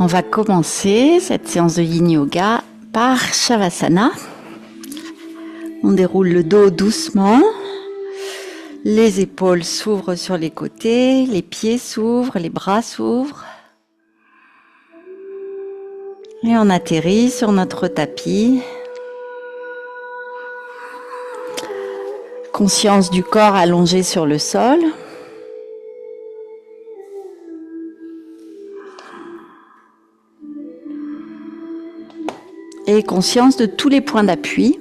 On va commencer cette séance de Yin Yoga par Shavasana. On déroule le dos doucement. Les épaules s'ouvrent sur les côtés, les pieds s'ouvrent, les bras s'ouvrent. Et on atterrit sur notre tapis. Conscience du corps allongé sur le sol. Et conscience de tous les points d'appui.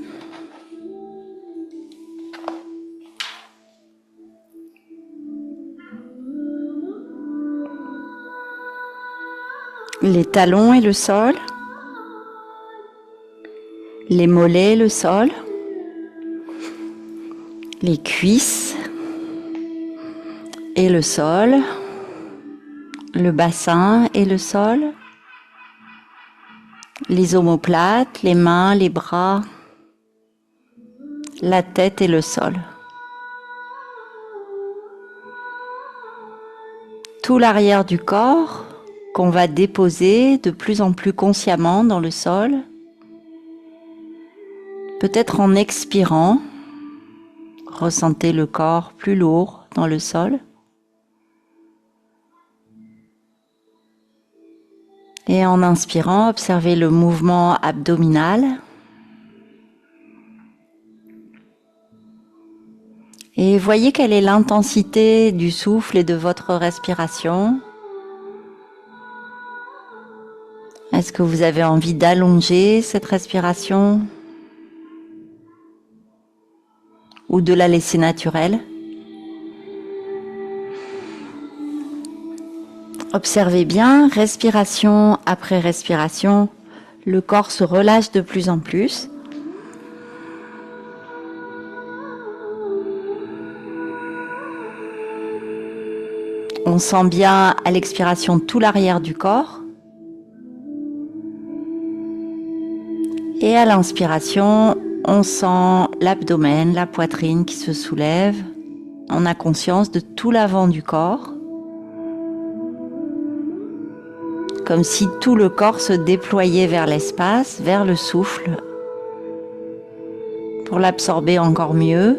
Les talons et le sol. Les mollets et le sol. Les cuisses et le sol. Le bassin et le sol. Les omoplates, les mains, les bras, la tête et le sol. Tout l'arrière du corps qu'on va déposer de plus en plus consciemment dans le sol. Peut-être en expirant, ressentez le corps plus lourd dans le sol. Et en inspirant, observez le mouvement abdominal. Et voyez quelle est l'intensité du souffle et de votre respiration. Est-ce que vous avez envie d'allonger cette respiration ou de la laisser naturelle ? Observez bien, respiration après respiration, le corps se relâche de plus en plus. On sent bien à l'expiration tout l'arrière du corps. Et à l'inspiration, on sent l'abdomen, la poitrine qui se soulève. On a conscience de tout l'avant du corps. Comme si tout le corps se déployait vers l'espace, vers le souffle, pour l'absorber encore mieux.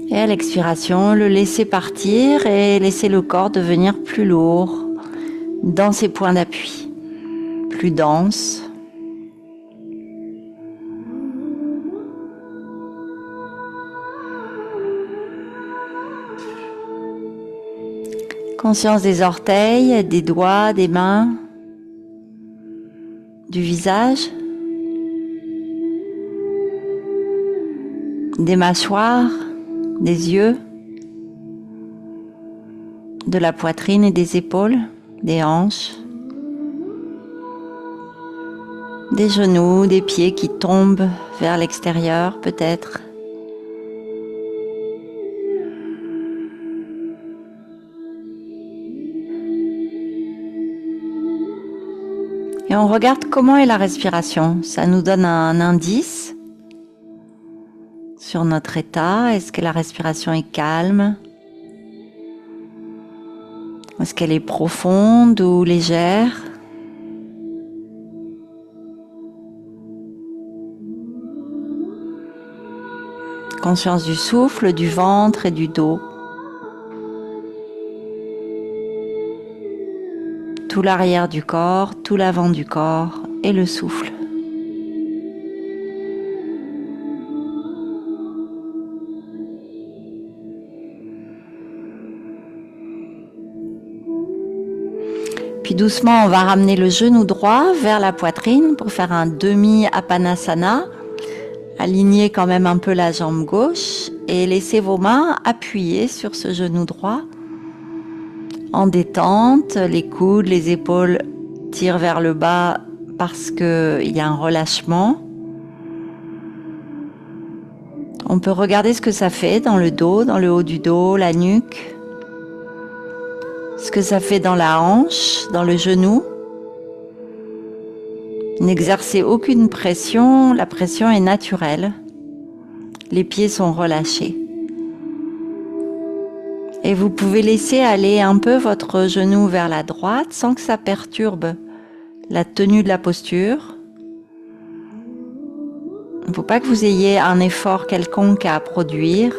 Et à l'expiration, le laisser partir et laisser le corps devenir plus lourd dans ses points d'appui, plus dense. Conscience des orteils, des doigts, des mains, du visage, des mâchoires, des yeux, de la poitrine et des épaules, des hanches, des genoux, des pieds qui tombent vers l'extérieur peut-être. Et on regarde comment est la respiration. Ça nous donne un indice sur notre état. Est-ce que la respiration est calme? Est-ce qu'elle est profonde ou légère? Conscience du souffle, du ventre et du dos. Tout l'arrière du corps, tout l'avant du corps et le souffle. Puis doucement, on va ramener le genou droit vers la poitrine pour faire un demi-apanasana. Alignez quand même un peu la jambe gauche et laissez vos mains appuyer sur ce genou droit. En détente, les coudes, les épaules tirent vers le bas parce qu'il y a un relâchement. On peut regarder ce que ça fait dans le dos, dans le haut du dos, la nuque. Ce que ça fait dans la hanche, dans le genou. N'exercez aucune pression, la pression est naturelle. Les pieds sont relâchés. Et vous pouvez laisser aller un peu votre genou vers la droite sans que ça perturbe la tenue de la posture. Il ne faut pas que vous ayez un effort quelconque à produire.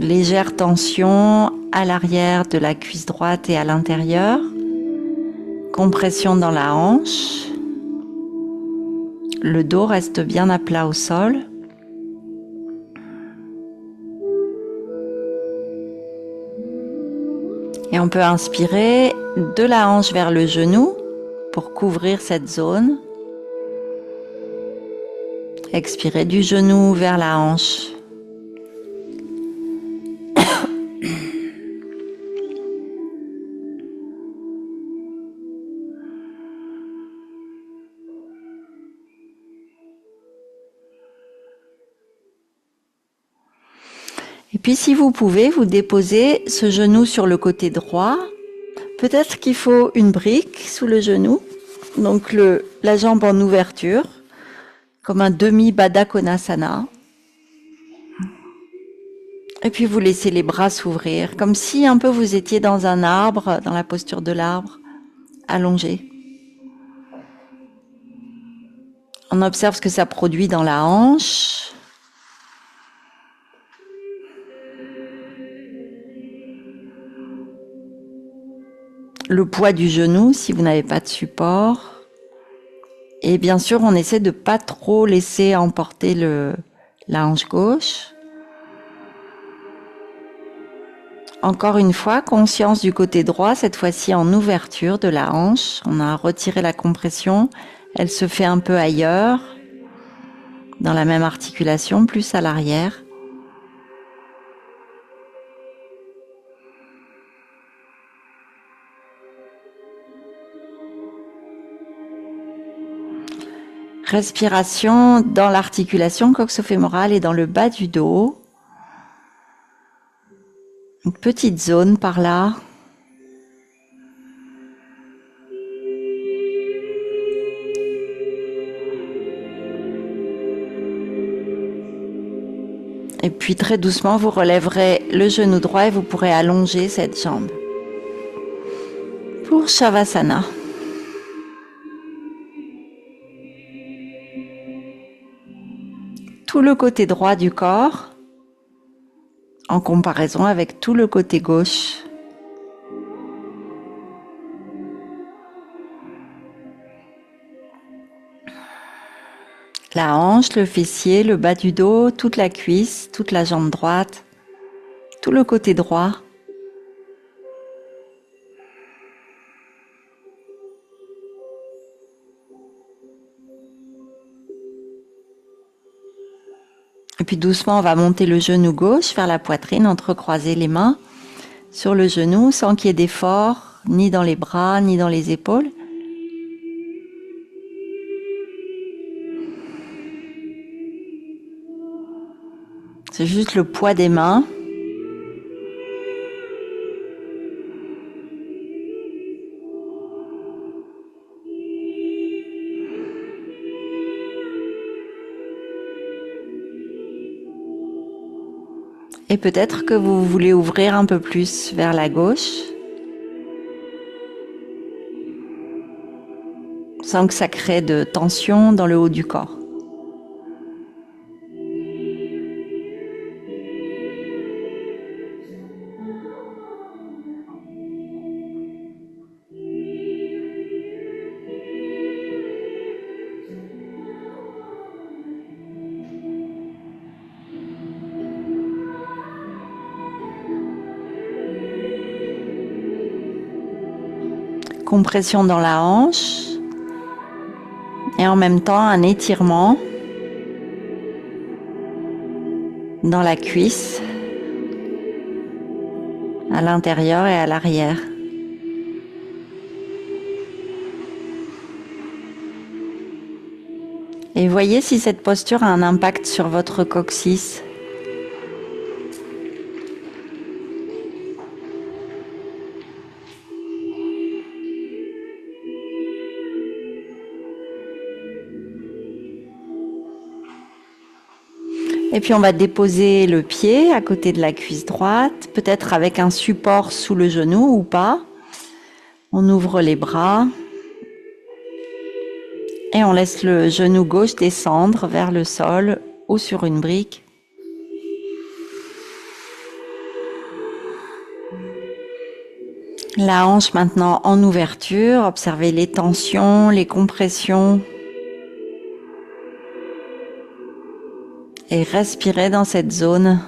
Légère tension à l'arrière de la cuisse droite et à l'intérieur. Compression dans la hanche. Le dos reste bien à plat au sol. Et on peut inspirer de la hanche vers le genou pour couvrir cette zone. Expirer du genou vers la hanche. Et puis si vous pouvez, vous déposez ce genou sur le côté droit. Peut-être qu'il faut une brique sous le genou, donc la jambe en ouverture, comme un demi-Baddha Konasana. Et puis vous laissez les bras s'ouvrir, comme si un peu vous étiez dans un arbre, dans la posture de l'arbre, allongé. On observe ce que ça produit dans la hanche. Le poids du genou si vous n'avez pas de support. Et bien sûr, on essaie de pas trop laisser emporter la hanche gauche. Encore une fois, conscience du côté droit, cette fois-ci en ouverture de la hanche. On a retiré la compression. Elle se fait un peu ailleurs, dans la même articulation, plus à l'arrière. Respiration dans l'articulation coxo-fémorale et dans le bas du dos. Une petite zone par là. Et puis très doucement, vous relèverez le genou droit et vous pourrez allonger cette jambe. Pour Shavasana. Tout le côté droit du corps en comparaison avec tout le côté gauche. La hanche, le fessier, le bas du dos, toute la cuisse, toute la jambe droite, tout le côté droit. Et puis doucement, on va monter le genou gauche vers la poitrine, entrecroiser les mains sur le genou sans qu'il y ait d'effort, ni dans les bras, ni dans les épaules. C'est juste le poids des mains. Et peut-être que vous voulez ouvrir un peu plus vers la gauche, sans que ça crée de tension dans le haut du corps. Compression dans la hanche et en même temps un étirement dans la cuisse, à l'intérieur et à l'arrière. Et voyez si cette posture a un impact sur votre coccyx. Et Et puis on va déposer le pied à côté de la cuisse droite, peut-être avec un support sous le genou ou pas. On ouvre les bras et on laisse le genou gauche descendre vers le sol ou sur une brique. La hanche maintenant en ouverture, observez les tensions, les compressions. Et respirez dans cette zone.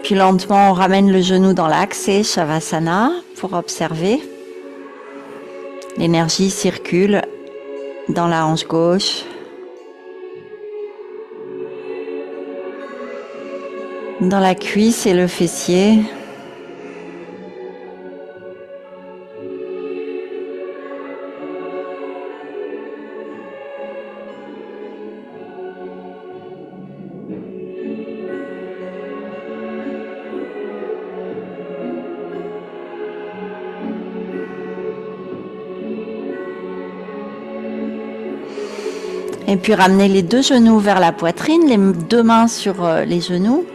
Puis lentement, on ramène le genou dans l'axe Shavasana pour observer. L'énergie circule dans la hanche gauche, dans la cuisse et le fessier. Et puis ramenez les deux genoux vers la poitrine, les deux mains sur les genoux.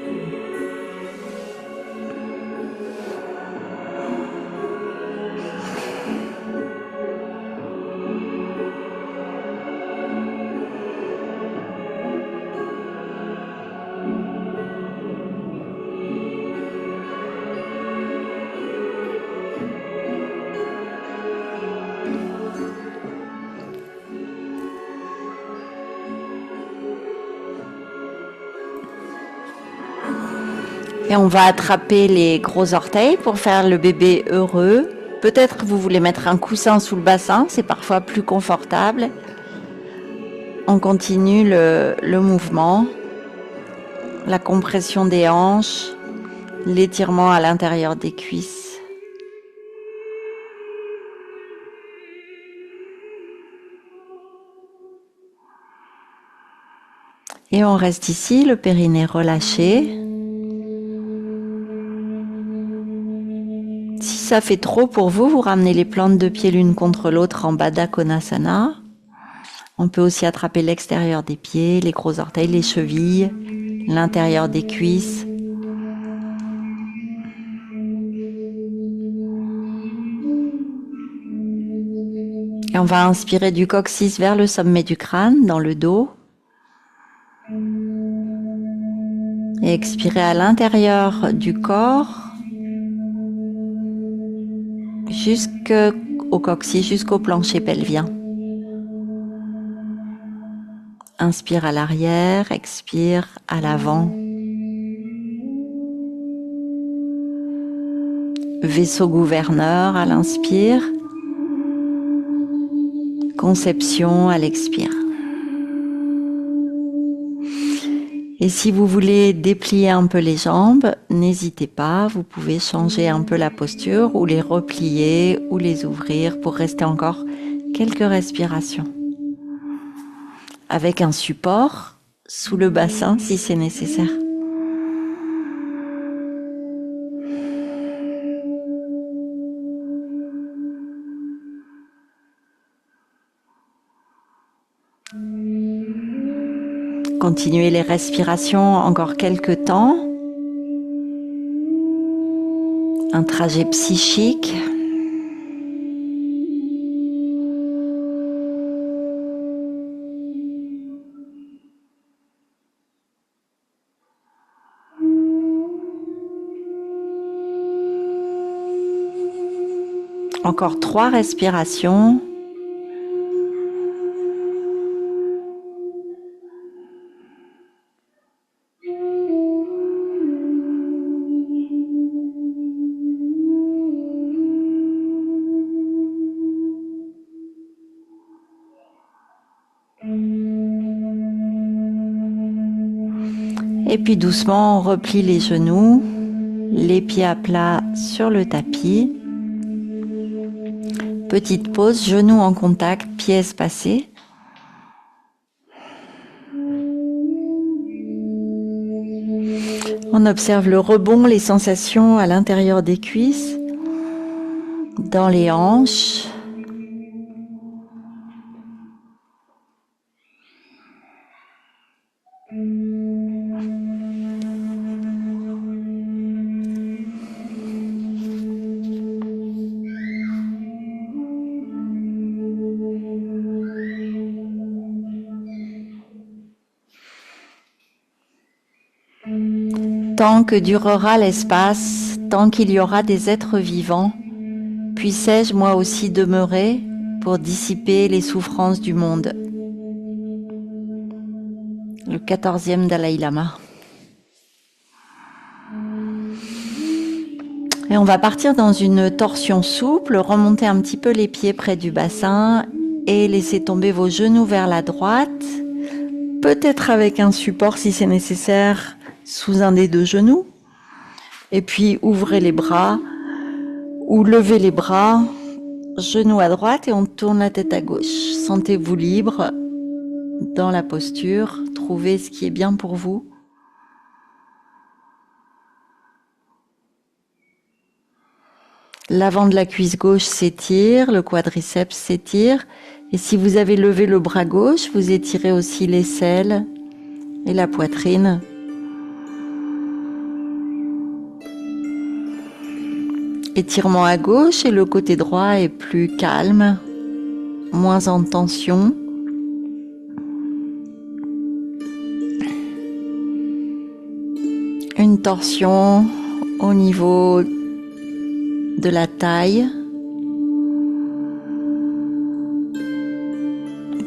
Et on va attraper les gros orteils pour faire le bébé heureux. Peut-être que vous voulez mettre un coussin sous le bassin, c'est parfois plus confortable. On continue le mouvement, la compression des hanches, l'étirement à l'intérieur des cuisses. Et on reste ici, le périnée relâché. Si ça fait trop pour vous, vous ramenez les plantes de pied l'une contre l'autre en Baddha Konasana. On peut aussi attraper l'extérieur des pieds, les gros orteils, les chevilles, l'intérieur des cuisses. Et on va inspirer du coccyx vers le sommet du crâne, dans le dos. Et expirer à l'intérieur du corps, jusqu'au coccyx, jusqu'au plancher pelvien. Inspire à l'arrière, expire à l'avant. Vaisseau gouverneur à l'inspire. Conception à l'expire. Et si vous voulez déplier un peu les jambes, n'hésitez pas, vous pouvez changer un peu la posture ou les replier ou les ouvrir pour rester encore quelques respirations. Avec un support sous le bassin si c'est nécessaire. Continuez les respirations encore quelques temps. Un trajet psychique. Encore 3 respirations. Et puis doucement, on replie les genoux, les pieds à plat sur le tapis. Petite pause, genoux en contact, pieds espacés. On observe le rebond, les sensations à l'intérieur des cuisses, dans les hanches. Tant que durera l'espace, tant qu'il y aura des êtres vivants, puissais-je moi aussi demeurer pour dissiper les souffrances du monde. Le 14e Dalai Lama. Et on va partir dans une torsion souple, remonter un petit peu les pieds près du bassin et laisser tomber vos genoux vers la droite, peut-être avec un support si c'est nécessaire sous un des deux genoux. Et puis ouvrez les bras ou levez les bras, genoux à droite et on tourne la tête à gauche. Sentez-vous libre dans la posture, trouvez ce qui est bien pour vous. L'avant de la cuisse gauche s'étire, le quadriceps s'étire. Et si vous avez levé le bras gauche, vous étirez aussi l'aisselle et la poitrine. Étirement à gauche et le côté droit est plus calme, moins en tension. Une torsion au niveau de la taille.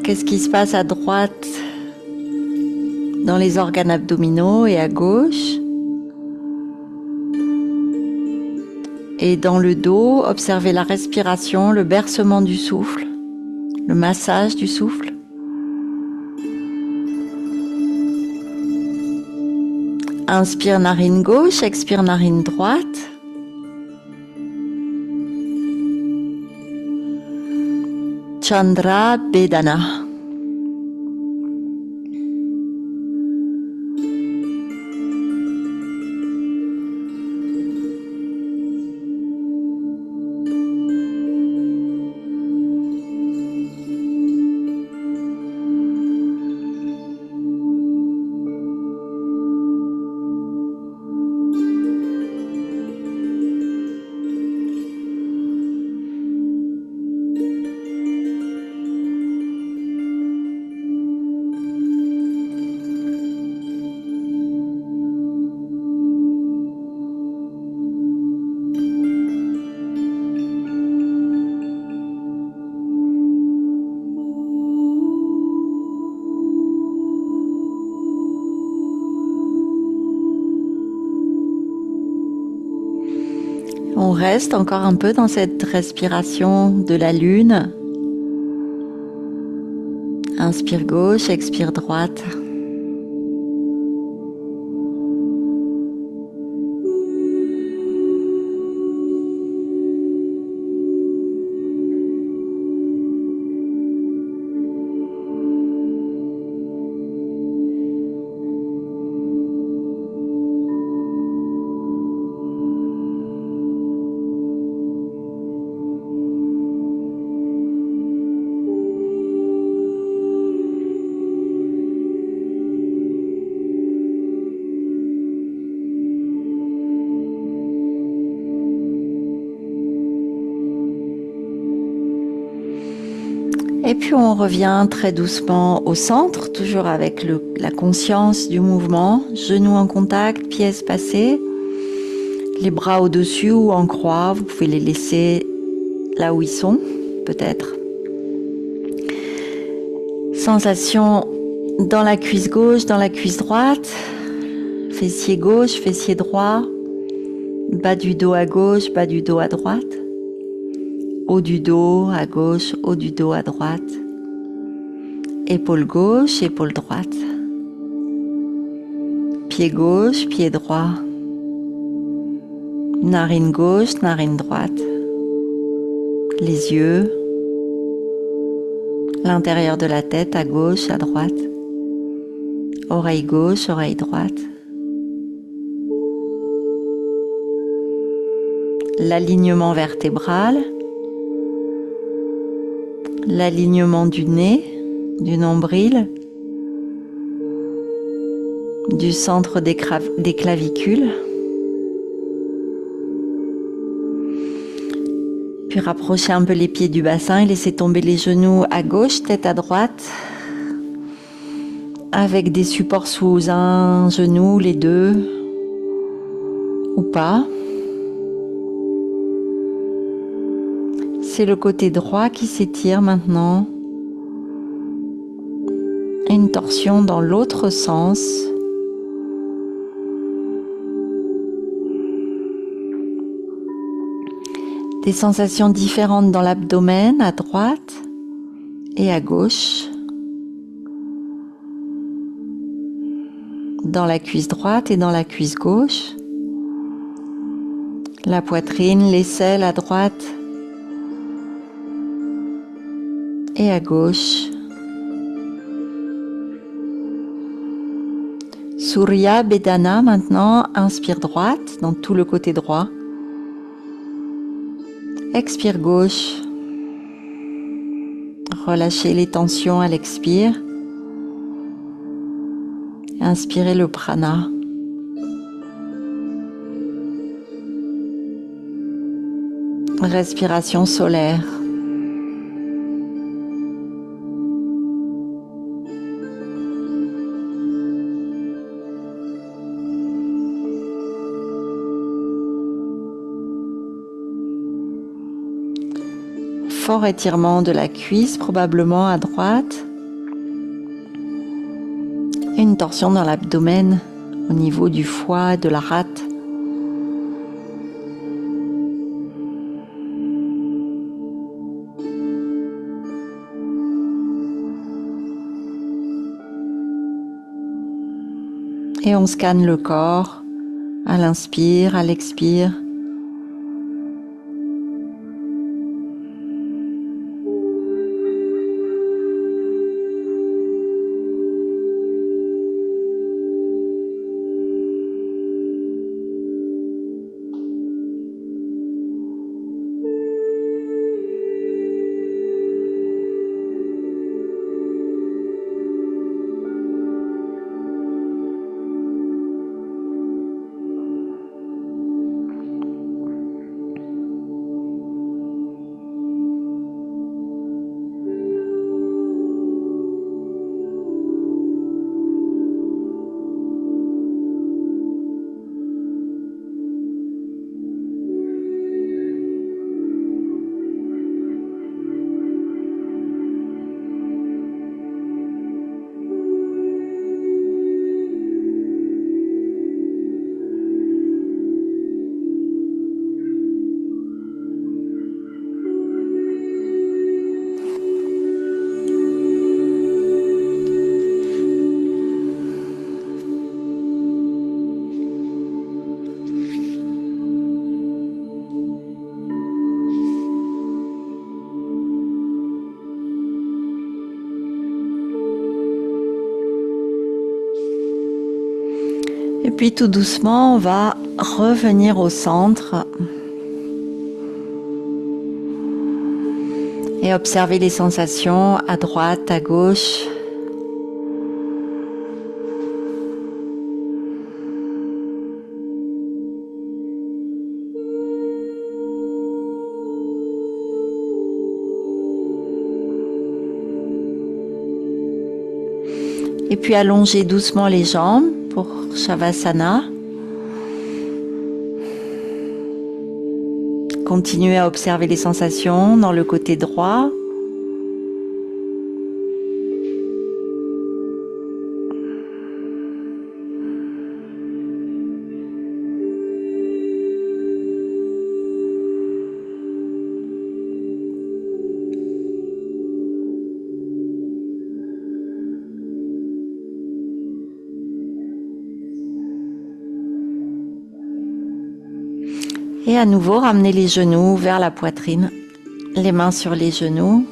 Qu'est-ce qui se passe à droite dans les organes abdominaux et à gauche? Et dans le dos, observez la respiration, le bercement du souffle, le massage du souffle. Inspire narine gauche, expire narine droite. Chandra Bedana. On reste encore un peu dans cette respiration de la lune. Inspire gauche, expire droite. Et puis on revient très doucement au centre, toujours avec la conscience du mouvement, genoux en contact, pieds espacés, les bras au-dessus ou en croix, vous pouvez les laisser là où ils sont, peut-être. Sensation dans la cuisse gauche, dans la cuisse droite, fessier gauche, fessier droit, bas du dos à gauche, bas du dos à droite. Haut du dos à gauche, haut du dos à droite. Épaule gauche, épaule droite. Pied gauche, pied droit. Narine gauche, narine droite. Les yeux. L'intérieur de la tête à gauche, à droite. Oreille gauche, oreille droite. L'alignement vertébral. L'alignement du nez, du nombril, du centre des clavicules. Puis rapprochez un peu les pieds du bassin et laissez tomber les genoux à gauche, tête à droite, avec des supports sous un genou, les deux, ou pas. C'est le côté droit qui s'étire maintenant. Et une torsion dans l'autre sens. Des sensations différentes dans l'abdomen, à droite et à gauche. Dans la cuisse droite et dans la cuisse gauche. La poitrine, l'aisselle à droite et à gauche. Surya Bedana maintenant, inspire droite dans tout le côté droit. Expire gauche. Relâchez les tensions à l'expire. Inspirez le prana. Respiration solaire. Fort étirement de la cuisse, probablement à droite. Et une torsion dans l'abdomen, au niveau du foie et de la rate. Et on scanne le corps à l'inspire, à l'expire. Et puis tout doucement, on va revenir au centre et observer les sensations à droite, à gauche. Et puis allonger doucement les jambes pour Shavasana. Continuez à observer les sensations dans le côté droit. Et à nouveau, ramenez les genoux vers la poitrine, les mains sur les genoux.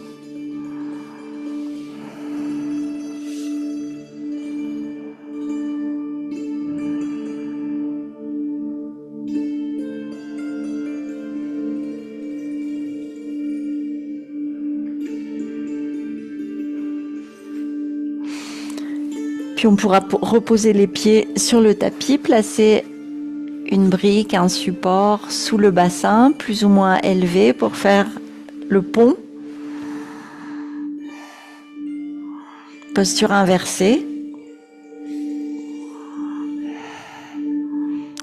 Puis on pourra reposer les pieds sur le tapis, placer une brique, un support sous le bassin, plus ou moins élevé pour faire le pont. Posture inversée.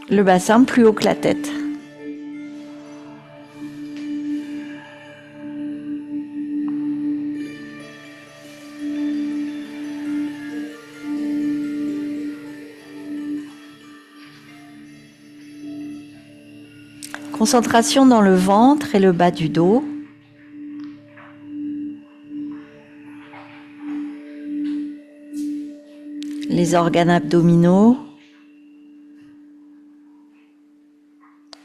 Le bassin plus haut que la tête. Concentration dans le ventre et le bas du dos. Les organes abdominaux.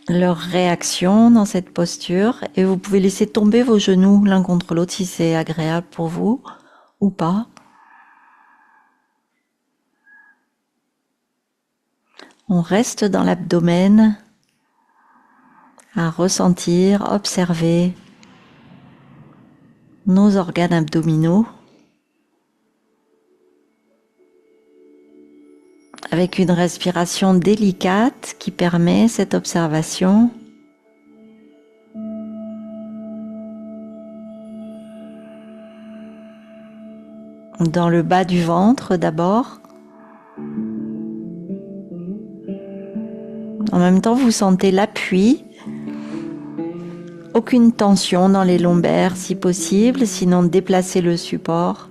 Leur réaction dans cette posture. Et vous pouvez laisser tomber vos genoux l'un contre l'autre si c'est agréable pour vous ou pas. On reste dans l'abdomen à ressentir, observer nos organes abdominaux avec une respiration délicate qui permet cette observation. Dans le bas du ventre d'abord. En même temps, vous sentez l'appui. Aucune tension dans les lombaires si possible, sinon déplacez le support.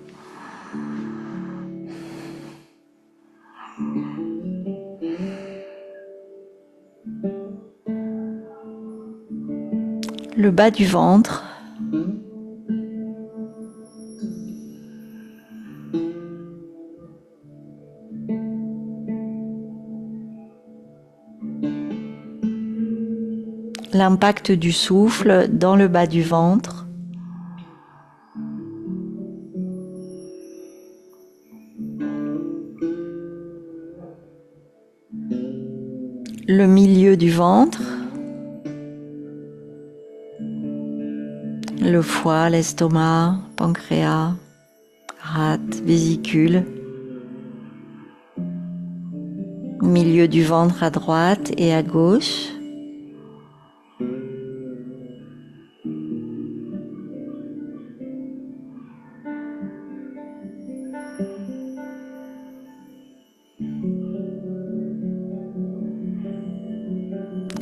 Le bas du ventre. L'impact du souffle dans le bas du ventre. Le milieu du ventre. Le foie, l'estomac, pancréas, rate, vésicule. Milieu du ventre à droite et à gauche.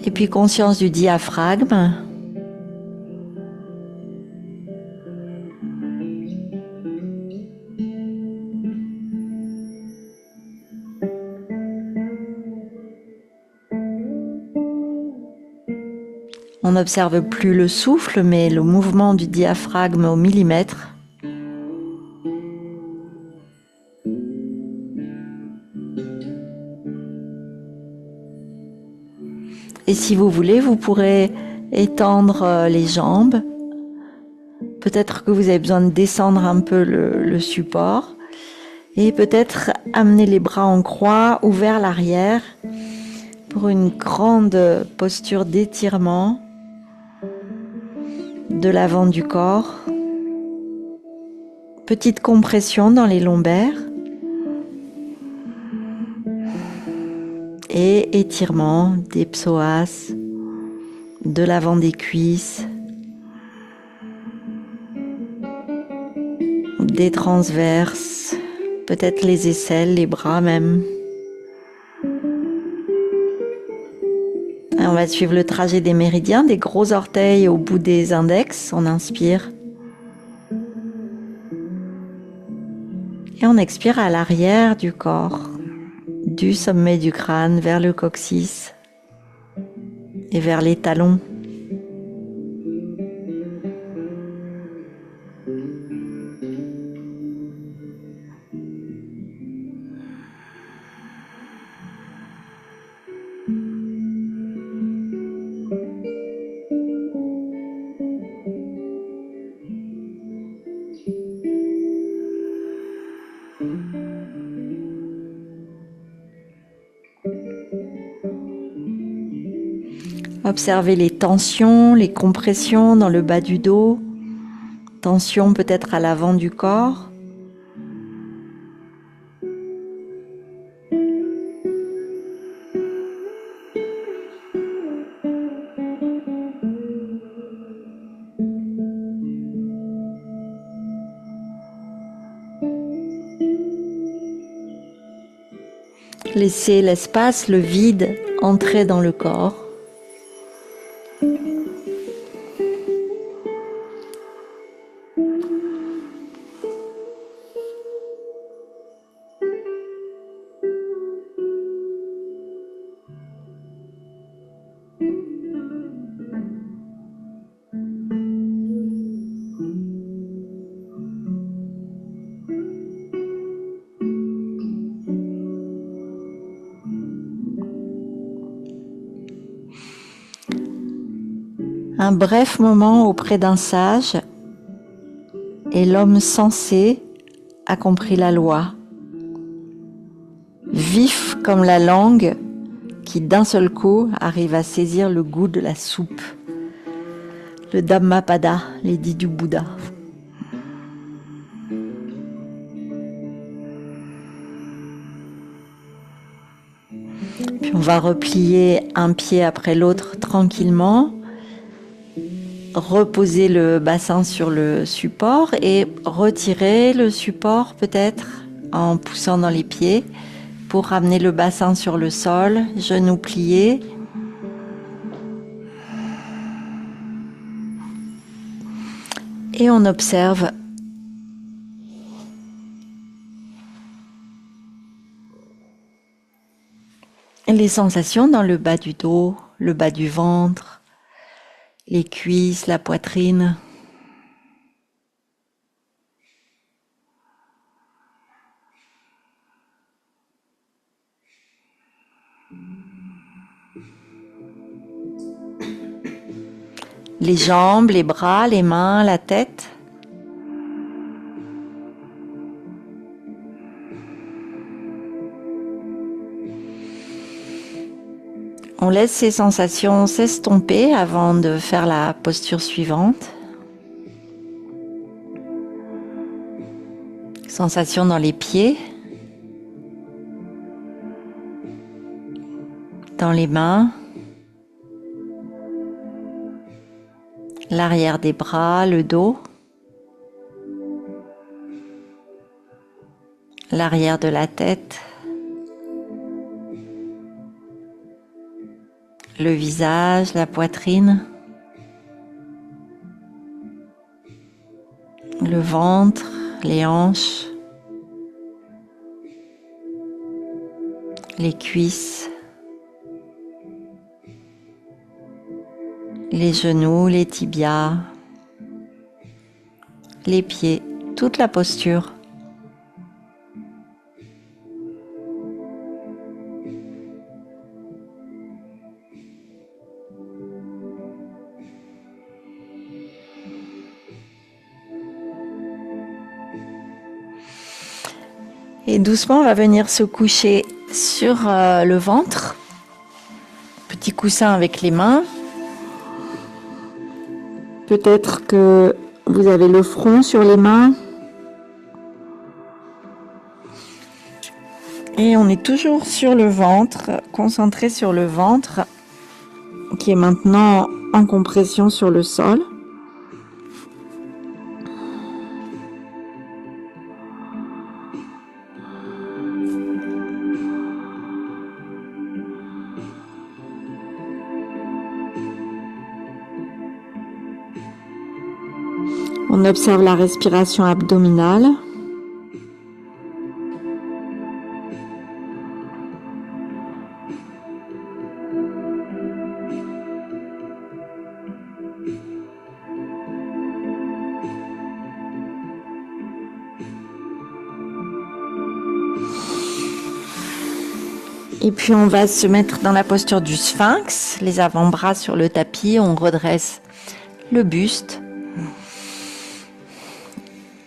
Et puis conscience du diaphragme. On n'observe plus le souffle, mais le mouvement du diaphragme au millimètre. Et si vous voulez, vous pourrez étendre les jambes. Peut-être que vous avez besoin de descendre un peu le support. Et peut-être amener les bras en croix ou vers l'arrière pour une grande posture d'étirement de l'avant du corps. Petite compression dans les lombaires. Et étirement des psoas, de l'avant des cuisses, des transverses, peut-être les aisselles, les bras même. Et on va suivre le trajet des méridiens, des gros orteils au bout des index. On inspire. Et on expire à l'arrière du corps, du sommet du crâne vers le coccyx et vers les talons. Observez les tensions, les compressions dans le bas du dos, tension peut-être à l'avant du corps. Laissez l'espace, le vide entrer dans le corps. Un bref moment auprès d'un sage et l'homme sensé a compris la loi. Vif comme la langue qui d'un seul coup arrive à saisir le goût de la soupe. Le Dhammapada, l'édit du Bouddha. Puis on va replier un pied après l'autre tranquillement. Reposer le bassin sur le support et retirer le support peut-être en poussant dans les pieds pour ramener le bassin sur le sol, genoux pliés. Et on observe les sensations dans le bas du dos, le bas du ventre, les cuisses, la poitrine. Les jambes, les bras, les mains, la tête. On laisse ces sensations s'estomper avant de faire la posture suivante. Sensations dans les pieds, dans les mains, l'arrière des bras, le dos, l'arrière de la tête, le visage, la poitrine, le ventre, les hanches, les cuisses, les genoux, les tibias, les pieds, toute la posture. Et doucement, on va venir se coucher sur le ventre. Petit coussin avec les mains. Peut-être que vous avez le front sur les mains. Et on est toujours sur le ventre, concentré sur le ventre, qui est maintenant en compression sur le sol. On observe la respiration abdominale. Et puis on va se mettre dans la posture du sphinx, les avant-bras sur le tapis, on redresse le buste.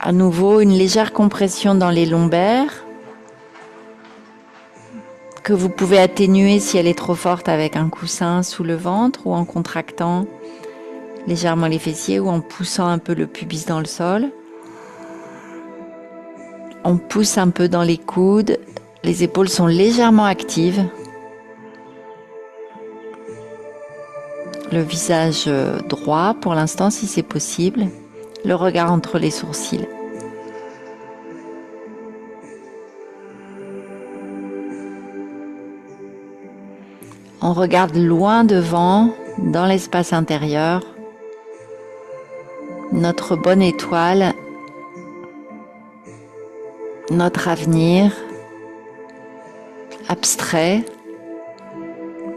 À nouveau, une légère compression dans les lombaires. que vous pouvez atténuer si elle est trop forte avec un coussin sous le ventre ou en contractant légèrement les fessiers ou en poussant un peu le pubis dans le sol. On pousse un peu dans les coudes, les épaules sont légèrement actives. Le visage droit pour l'instant si c'est possible, le regard entre les sourcils. On regarde loin devant, dans l'espace intérieur, notre bonne étoile, notre avenir abstrait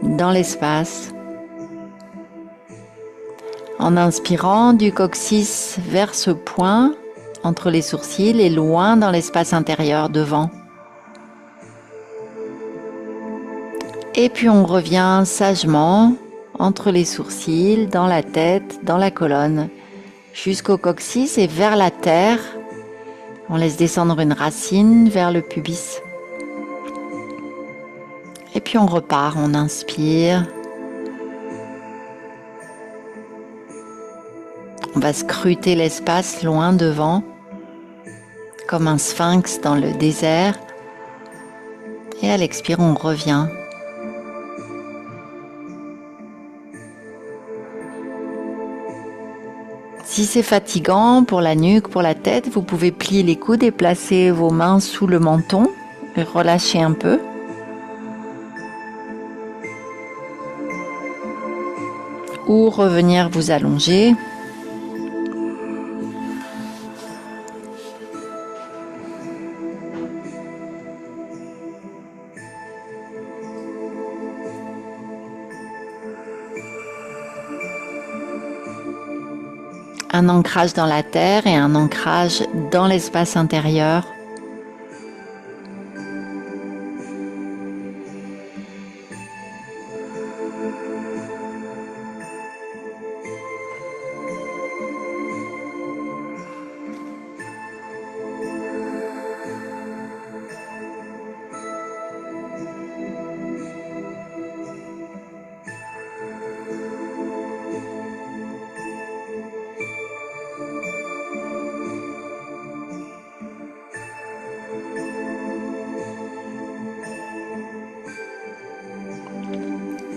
dans l'espace. En inspirant du coccyx vers ce point entre les sourcils et loin dans l'espace intérieur devant. Et puis on revient sagement entre les sourcils, dans la tête, dans la colonne, jusqu'au coccyx et vers la terre. On laisse descendre une racine vers le pubis. Et puis on repart, on inspire. On va scruter l'espace loin devant, comme un sphinx dans le désert. Et à l'expire, on revient. Si c'est fatigant pour la nuque, pour la tête, vous pouvez plier les coudes et placer vos mains sous le menton et relâcher un peu. Ou revenir vous allonger. Un ancrage dans la terre et un ancrage dans l'espace intérieur.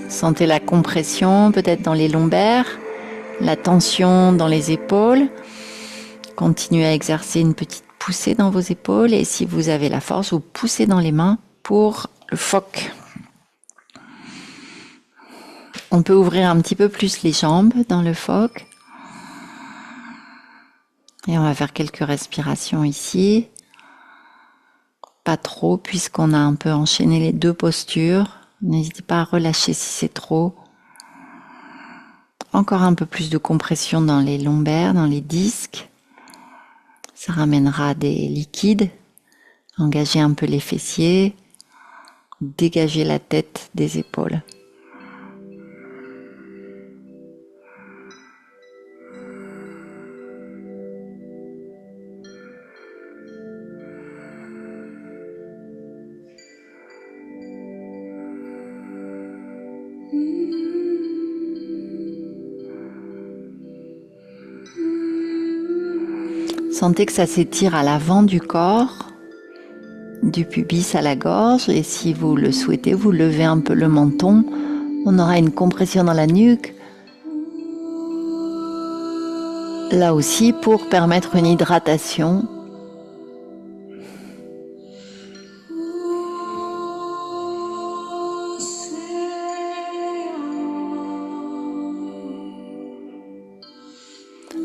Sentez la compression peut-être dans les lombaires, la tension dans les épaules. Continuez à exercer une petite poussée dans vos épaules et si vous avez la force, vous poussez dans les mains pour le phoque. On peut ouvrir un petit peu plus les jambes dans le phoque. Et on va faire quelques respirations ici. Pas trop puisqu'on a un peu enchaîné les deux postures. N'hésitez pas à relâcher si c'est trop. Encore un peu plus de compression dans les lombaires, dans les disques. Ça ramènera des liquides. Engagez un peu les fessiers. Dégagez la tête des épaules. Sentez que ça s'étire à l'avant du corps, du pubis à la gorge et si vous le souhaitez, vous levez un peu le menton. On aura une compression dans la nuque. Là aussi pour permettre une hydratation.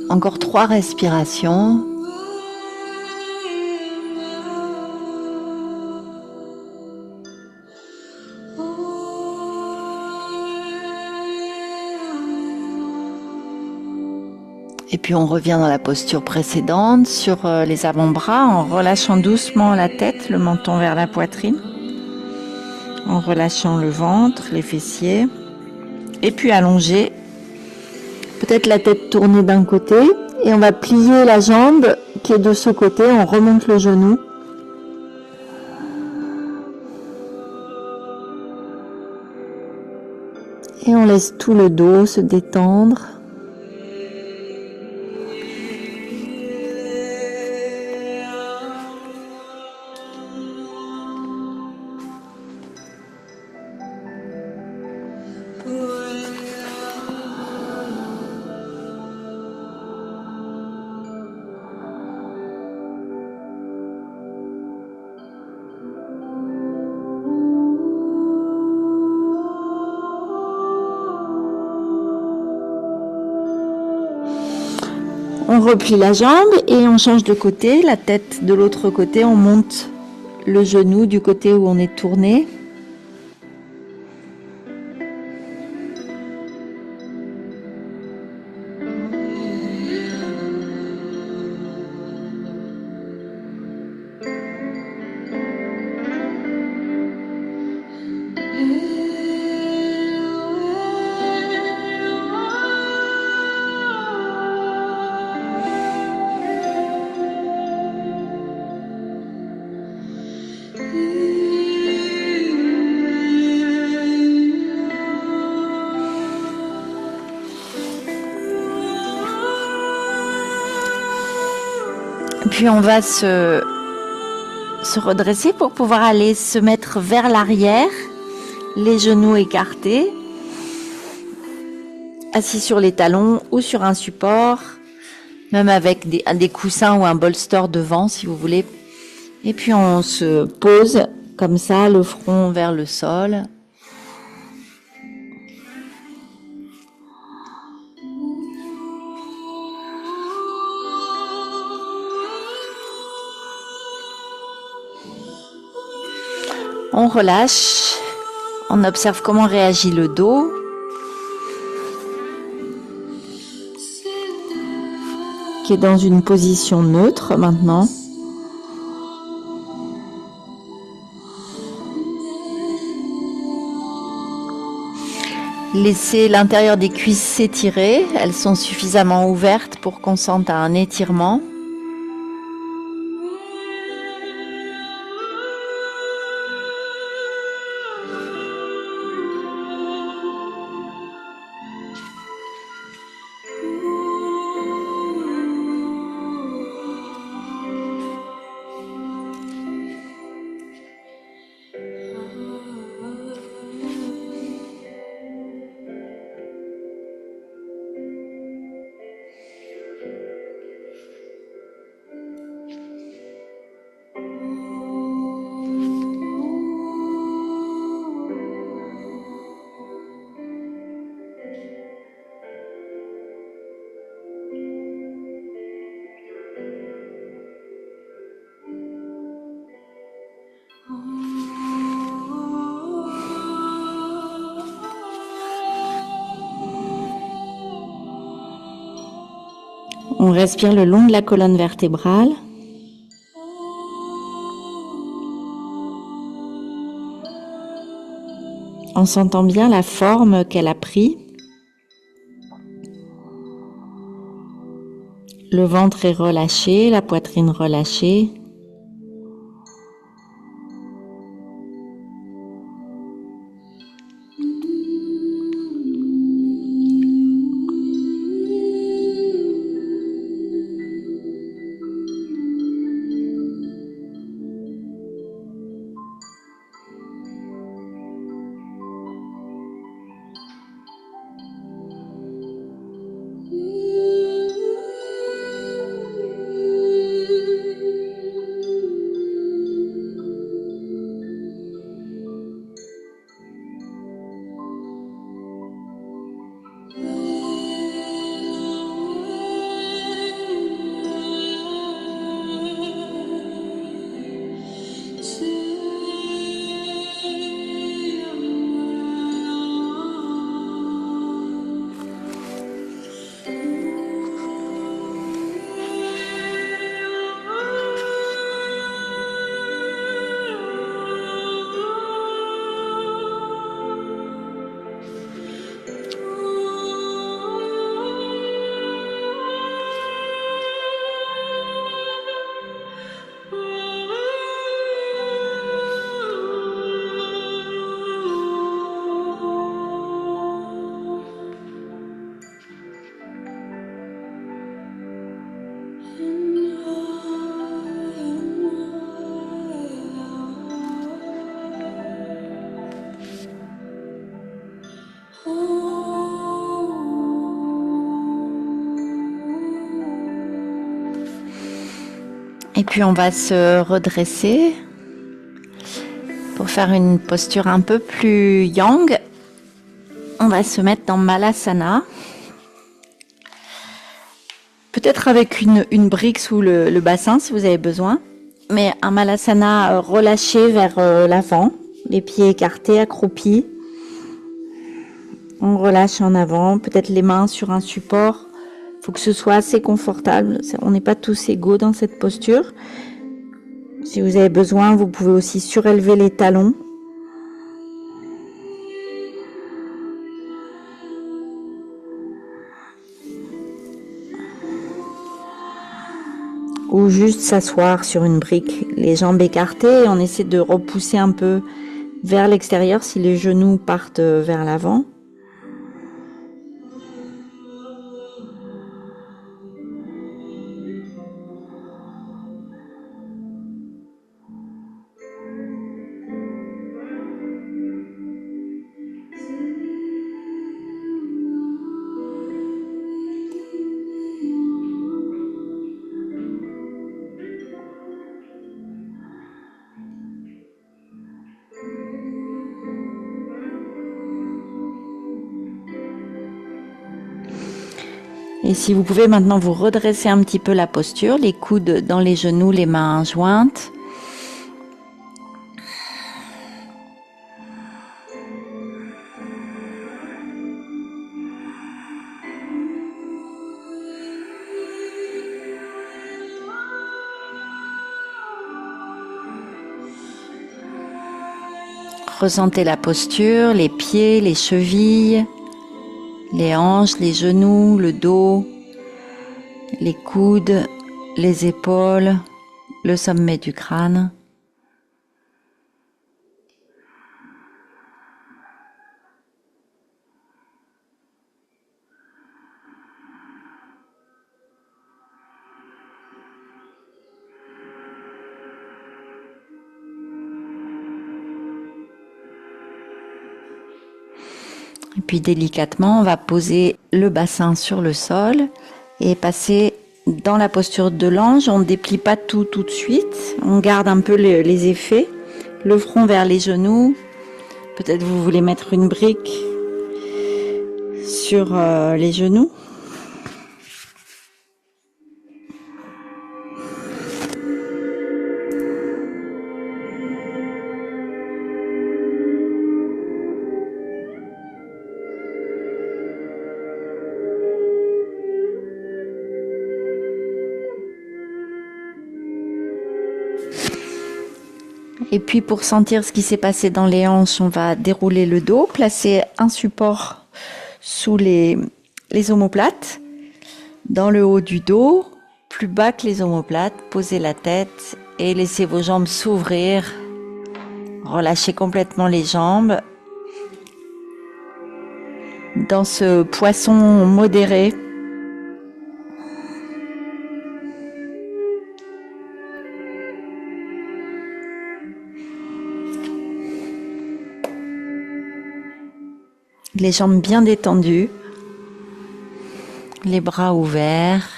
Encore 3 respirations. Et puis on revient dans la posture précédente sur les avant-bras en relâchant doucement la tête, le menton vers la poitrine, en relâchant le ventre, les fessiers, et puis allongé, peut-être la tête tournée d'un côté, et on va plier la jambe qui est de ce côté, on remonte le genou. Et on laisse tout le dos se détendre. On replie la jambe et on change de côté, la tête de l'autre côté, on monte le genou du côté où on est tourné. Puis on va se redresser pour pouvoir aller se mettre vers l'arrière, les genoux écartés, assis sur les talons ou sur un support, même avec des coussins ou un bolster devant si vous voulez. Et puis on se pose comme ça, le front vers le sol. On relâche, on observe comment réagit le dos. Qui est dans une position neutre maintenant. Laissez l'intérieur des cuisses s'étirer, elles sont suffisamment ouvertes pour qu'on sente un étirement. On respire le long de la colonne vertébrale. En sentant bien la forme qu'elle a pris. Le ventre est relâché, la poitrine relâchée. Et puis on va se redresser pour faire une posture un peu plus yang. On va se mettre dans Malasana. Peut-être avec une brique sous le bassin si vous avez besoin. Mais un Malasana relâché vers l'avant, les pieds écartés, accroupis. On relâche en avant, peut-être les mains sur un support. Il faut que ce soit assez confortable. On n'est pas tous égaux dans cette posture. Si vous avez besoin, vous pouvez aussi surélever les talons. Ou juste s'asseoir sur une brique, les jambes écartées, et on essaie de repousser un peu vers l'extérieur si les genoux partent vers l'avant. Et si vous pouvez maintenant vous redresser un petit peu la posture, les coudes dans les genoux, les mains jointes. Ressentez la posture, les pieds, les chevilles, les hanches, les genoux, le dos, les coudes, les épaules, le sommet du crâne. Et puis délicatement, on va poser le bassin sur le sol et passer dans la posture de l'ange. On ne déplie pas tout de suite, on garde un peu les effets, le front vers les genoux. Peut-être vous voulez mettre une brique sur les genoux. Et puis pour sentir ce qui s'est passé dans les hanches, on va dérouler le dos, placer un support sous les omoplates, dans le haut du dos, plus bas que les omoplates, posez la tête et laissez vos jambes s'ouvrir. Relâchez complètement les jambes. Dans ce poisson modéré, les jambes bien détendues, les bras ouverts.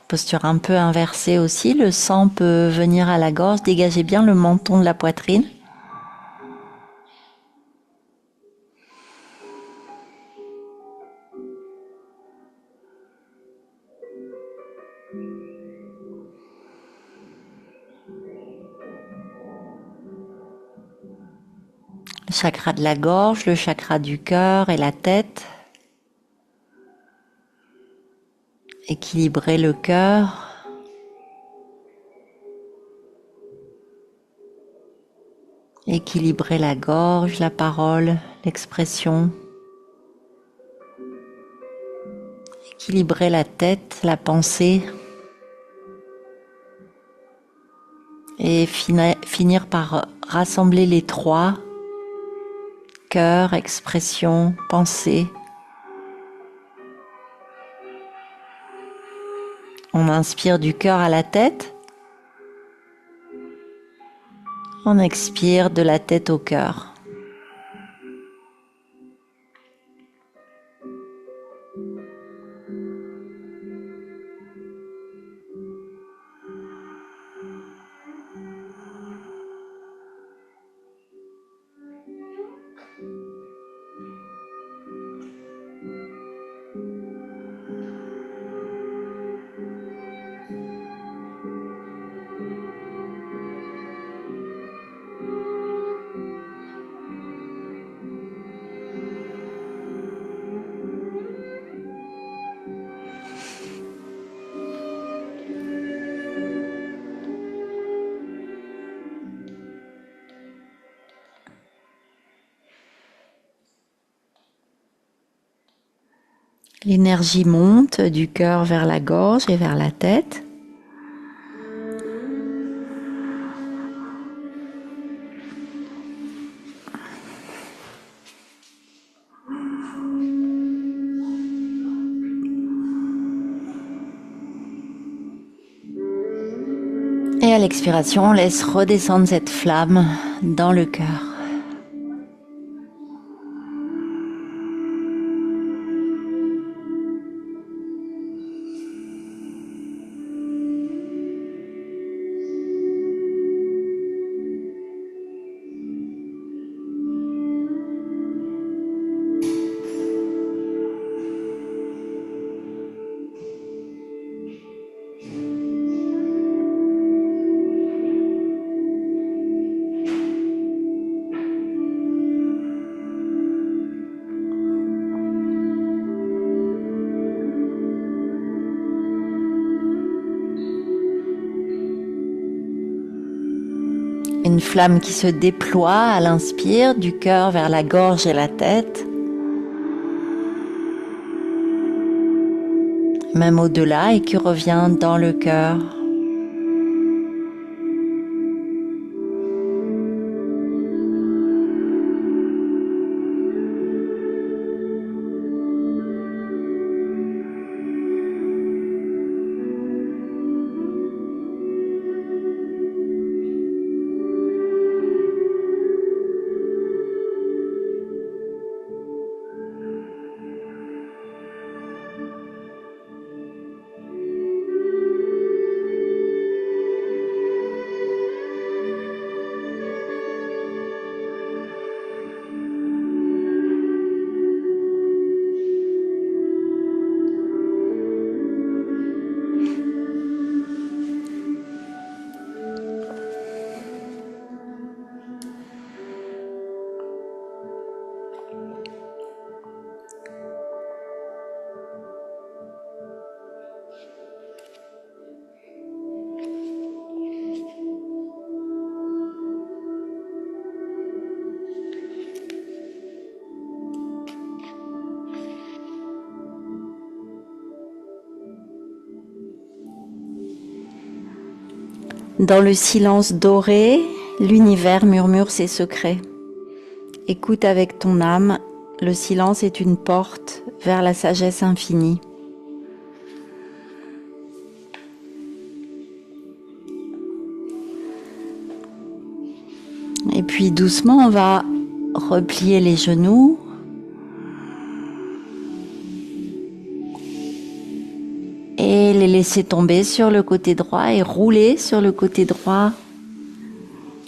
Posture un peu inversée aussi, le sang peut venir à la gorge, dégagez bien le menton de la poitrine. Le chakra de la gorge, le chakra du cœur et la tête. Équilibrez le cœur. Équilibrez la gorge, la parole, l'expression. Équilibrez la tête, la pensée. Et finir par rassembler les trois. Cœur, expression, pensée. On inspire du cœur à la tête. On expire de la tête au cœur. L'énergie monte du cœur vers la gorge et vers la tête. Et à l'expiration, on laisse redescendre cette flamme dans le cœur. Une flamme qui se déploie à l'inspire, du cœur vers la gorge et la tête. Même au-delà et qui revient dans le cœur. Dans le silence doré, l'univers murmure ses secrets. Écoute avec ton âme, le silence est une porte vers la sagesse infinie. Et puis doucement, on va replier les genoux. Et les laisser tomber sur le côté droit et rouler sur le côté droit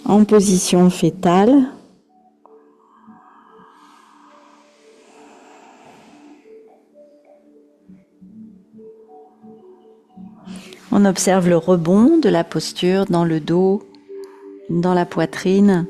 en position fétale. On observe le rebond de la posture dans le dos, dans la poitrine.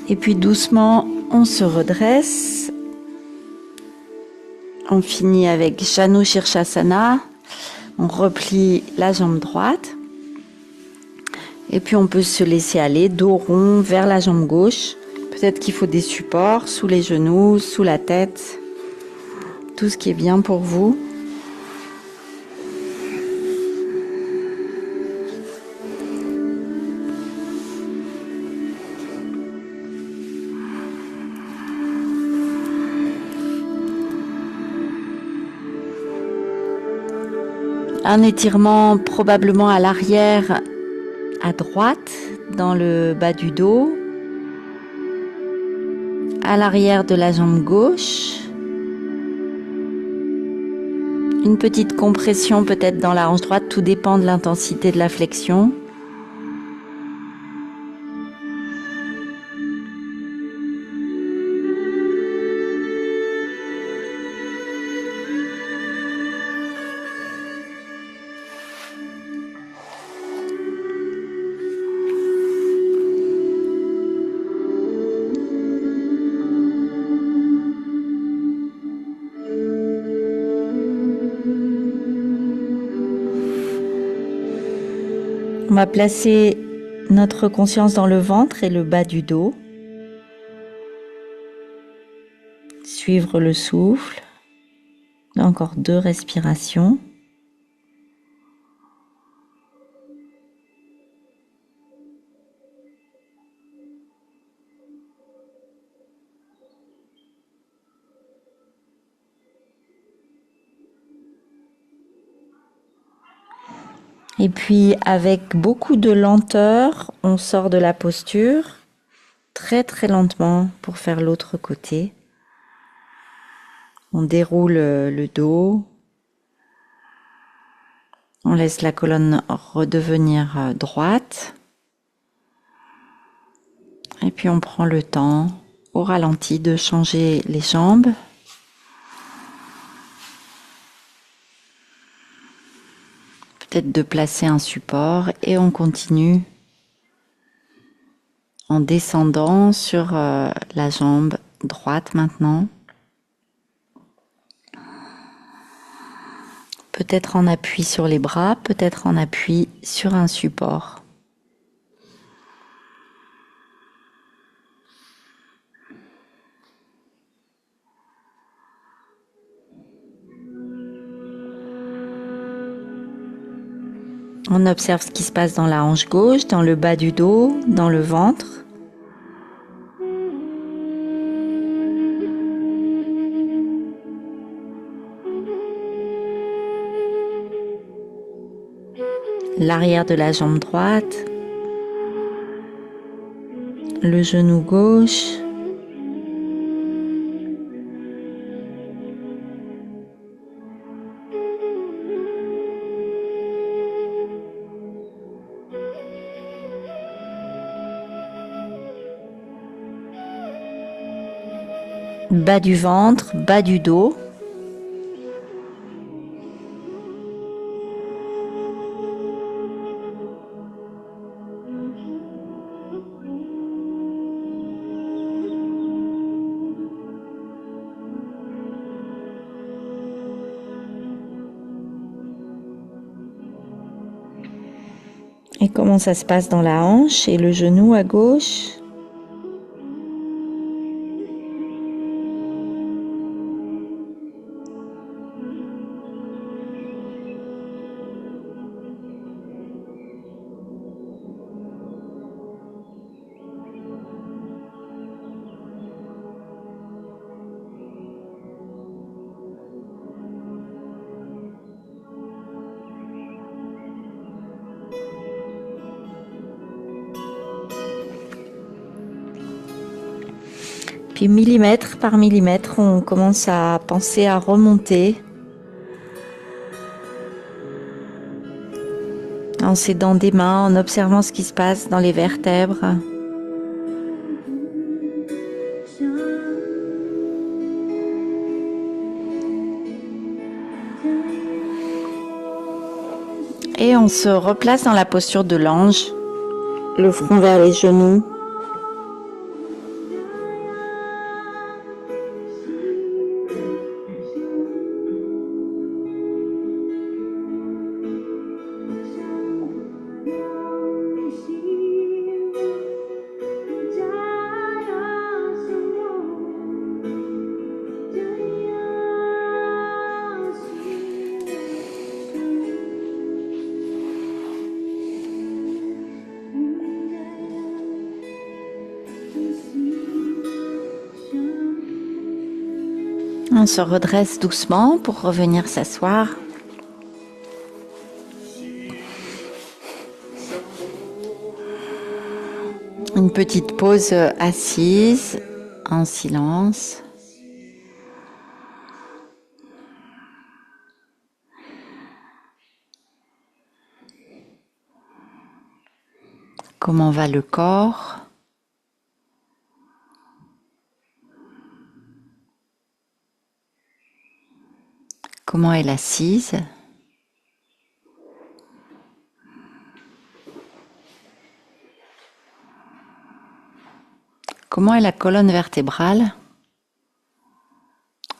Et puis doucement, on se redresse. On finit avec Janu Shirshasana. On replie la jambe droite. Et puis on peut se laisser aller dos rond vers la jambe gauche. Peut-être qu'il faut des supports sous les genoux, sous la tête. Tout ce qui est bien pour vous. Un étirement probablement à l'arrière, à droite, dans le bas du dos, à l'arrière de la jambe gauche, Une petite compression peut-être dans la hanche droite, tout dépend de l'intensité de la flexion. On va placer notre conscience dans le ventre et le bas du dos. Suivre le souffle. Encore 2 respirations. Et puis avec beaucoup de lenteur, on sort de la posture très très lentement pour faire l'autre côté. On déroule le dos. On laisse la colonne redevenir droite. Et puis on prend le temps au ralenti de changer les jambes. Peut-être de placer un support et on continue en descendant sur la jambe droite maintenant. Peut-être en appui sur les bras, peut-être en appui sur un support. On observe ce qui se passe dans la hanche gauche, dans le bas du dos, dans le ventre. L'arrière de la jambe droite, le genou gauche, bas du ventre, bas du dos. Et comment ça se passe dans la hanche et le genou à gauche? Puis millimètre par millimètre, on commence à penser à remonter en s'aidant des mains, en observant ce qui se passe dans les vertèbres. Et on se replace dans la posture de l'ange, le front vers les genoux. On se redresse doucement pour revenir s'asseoir. Une petite pause assise, en silence. Comment va le corps? Comment est l'assise? Comment est la colonne vertébrale,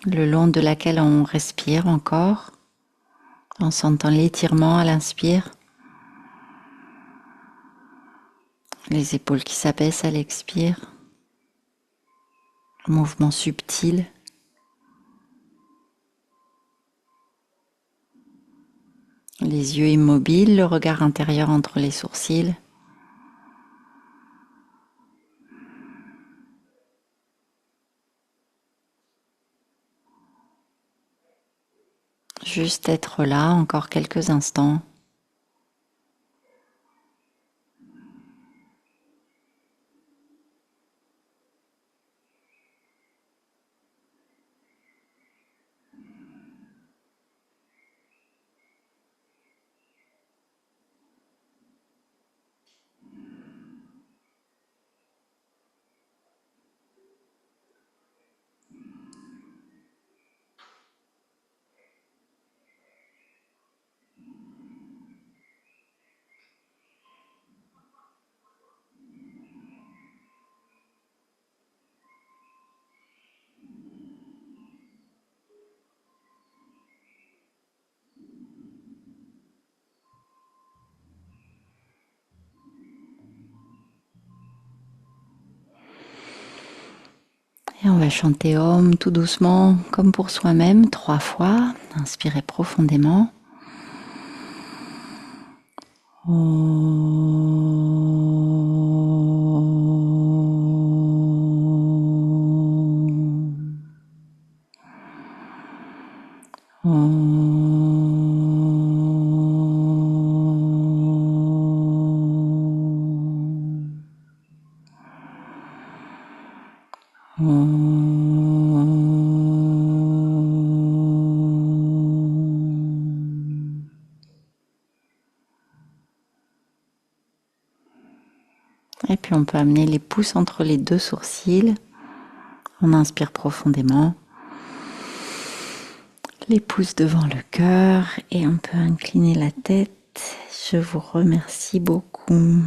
le long de laquelle on respire encore, en sentant l'étirement à l'inspire, les épaules qui s'abaissent à l'expire, mouvement subtil. Les yeux immobiles, le regard intérieur entre les sourcils. Juste être là encore quelques instants. Et on va chanter Om tout doucement, comme pour soi-même, 3 fois. Inspirez profondément. Et puis on peut amener les pouces entre les 2 sourcils. On inspire profondément. Les pouces devant le cœur et on peut incliner la tête. Je vous remercie beaucoup.